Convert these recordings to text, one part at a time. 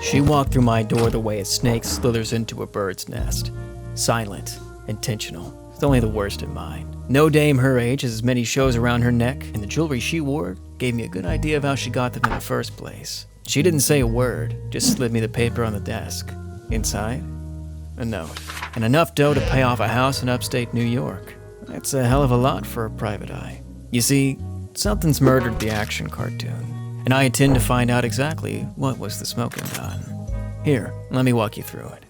She walked through my door the way a snake slithers into a bird's nest. Silent, intentional, with only the worst in mind. No dame her age has as many shows around her neck, and the jewelry she wore gave me a good idea of how she got them in the first place. She didn't say a word, just slid me the paper on the desk. Inside, a note. And enough dough to pay off a house in upstate New York. That's a hell of a lot for a private eye. You see, something's murdered the action cartoon, and I intend to find out exactly what was the smoking gun. Here, let me walk you through it.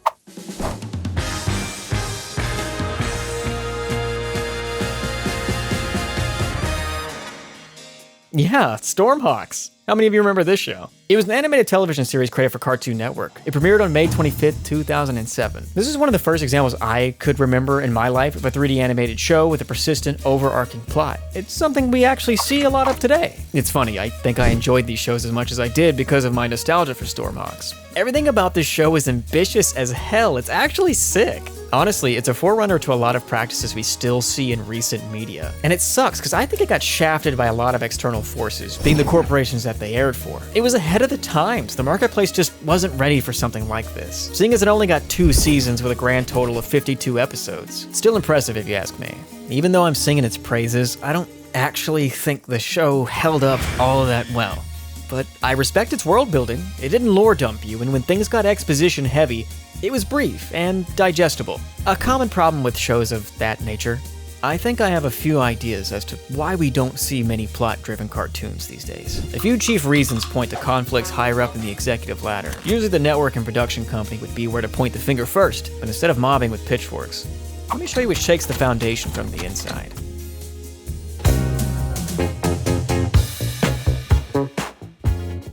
Yeah, Stormhawks. How many of you remember this show? It was an animated television series created for Cartoon Network. It premiered on May 25th, 2007. This is one of the first examples I could remember in my life of a 3D animated show with a persistent, overarching plot. It's something we actually see a lot of today. It's funny, I think I enjoyed these shows as much as I did because of my nostalgia for Stormhawks. Everything about this show is ambitious as hell. It's actually sick. Honestly, it's a forerunner to a lot of practices we still see in recent media. And it sucks, because I think it got shafted by a lot of external forces, being the corporations that they aired for. It was ahead of the times. The marketplace just wasn't ready for something like this. Seeing as it only got 2 seasons with a grand total of 52 episodes. Still impressive if you ask me. Even though I'm singing its praises, I don't actually think the show held up all that well. But I respect its world building. It didn't lore dump you, and when things got exposition heavy, it was brief and digestible. A common problem with shows of that nature. I think I have a few ideas as to why we don't see many plot-driven cartoons these days. A few chief reasons point to conflicts higher up in the executive ladder. Usually the network and production company would be where to point the finger first, but instead of mobbing with pitchforks, let me show you what shakes the foundation from the inside.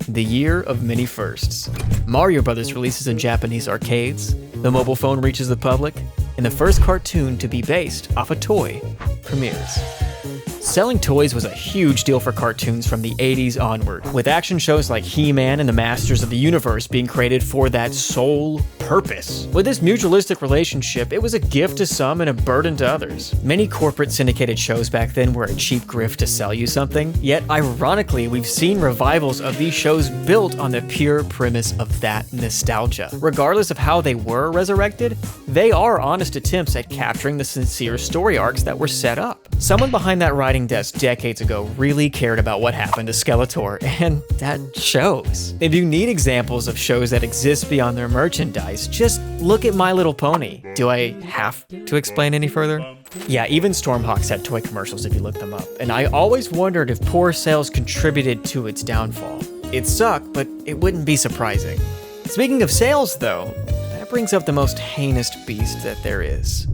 The year of many firsts. Mario Bros. Releases in Japanese arcades, the mobile phone reaches the public, and the first cartoon to be based off a toy premieres. Selling toys was a huge deal for cartoons from the 80s onward, with action shows like He-Man and the Masters of the Universe being created for that sole purpose. With this mutualistic relationship, it was a gift to some and a burden to others. Many corporate syndicated shows back then were a cheap grift to sell you something, yet ironically, we've seen revivals of these shows built on the pure premise of that nostalgia. Regardless of how they were resurrected, they are honest attempts at capturing the sincere story arcs that were set up. Someone behind that writing desk decades ago really cared about what happened to Skeletor, and that shows. If you need examples of shows that exist beyond their merchandise, just look at My Little Pony. Do I have to explain any further? Yeah, even Stormhawks had toy commercials if you look them up, and I always wondered if poor sales contributed to its downfall. It sucked, but it wouldn't be surprising. Speaking of sales though, that brings up the most heinous beast that there is.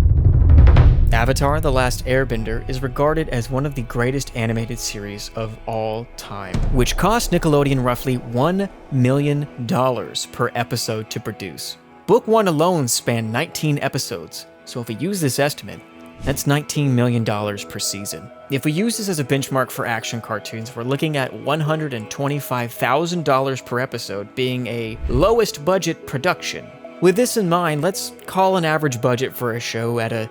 Avatar: The Last Airbender is regarded as one of the greatest animated series of all time, which cost Nickelodeon roughly $1 million per episode to produce. Book 1 alone spanned 19 episodes, so if we use this estimate, that's $19 million per season. If we use this as a benchmark for action cartoons, we're looking at $125,000 per episode being a lowest budget production. With this in mind, let's call an average budget for a show at a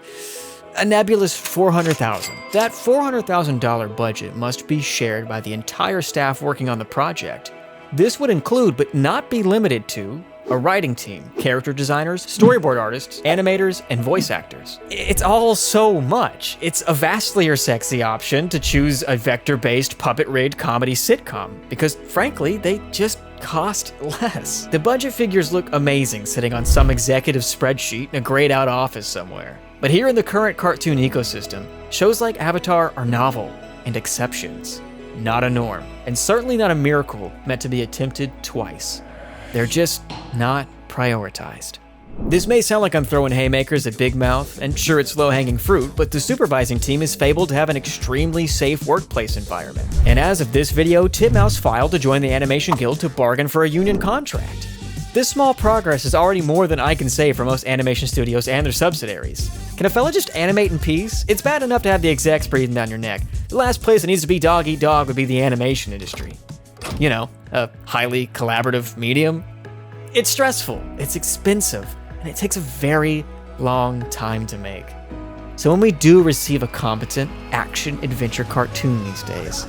nebulous $400,000. That $400,000 budget must be shared by the entire staff working on the project. This would include, but not be limited to, a writing team, character designers, storyboard artists, animators, and voice actors. It's all so much. It's a vastly sexy option to choose a vector-based, puppet-rigged comedy sitcom, because frankly, they just cost less. The budget figures look amazing sitting on some executive spreadsheet in a grayed-out office somewhere. But here in the current cartoon ecosystem, shows like Avatar are novel and exceptions, not a norm, and certainly not a miracle meant to be attempted twice. They're just not prioritized. This may sound like I'm throwing haymakers at Big Mouth, and sure, it's low-hanging fruit, but the supervising team is fabled to have an extremely safe workplace environment. And as of this video, Titmouse filed to join the Animation Guild to bargain for a union contract. This small progress is already more than I can say for most animation studios and their subsidiaries. Can a fella just animate in peace? It's bad enough to have the execs breathing down your neck. The last place that needs to be dog-eat-dog would be the animation industry. You know, a highly collaborative medium. It's stressful, it's expensive, and it takes a very long time to make. So when we do receive a competent action-adventure cartoon these days,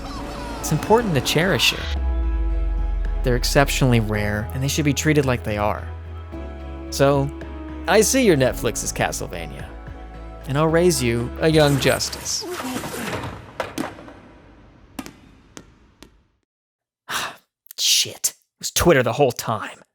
it's important to cherish it. They're exceptionally rare, and they should be treated like they are. So, I see your Netflix is Castlevania, and I'll raise you a young Justice. Shit, it was Twitter the whole time.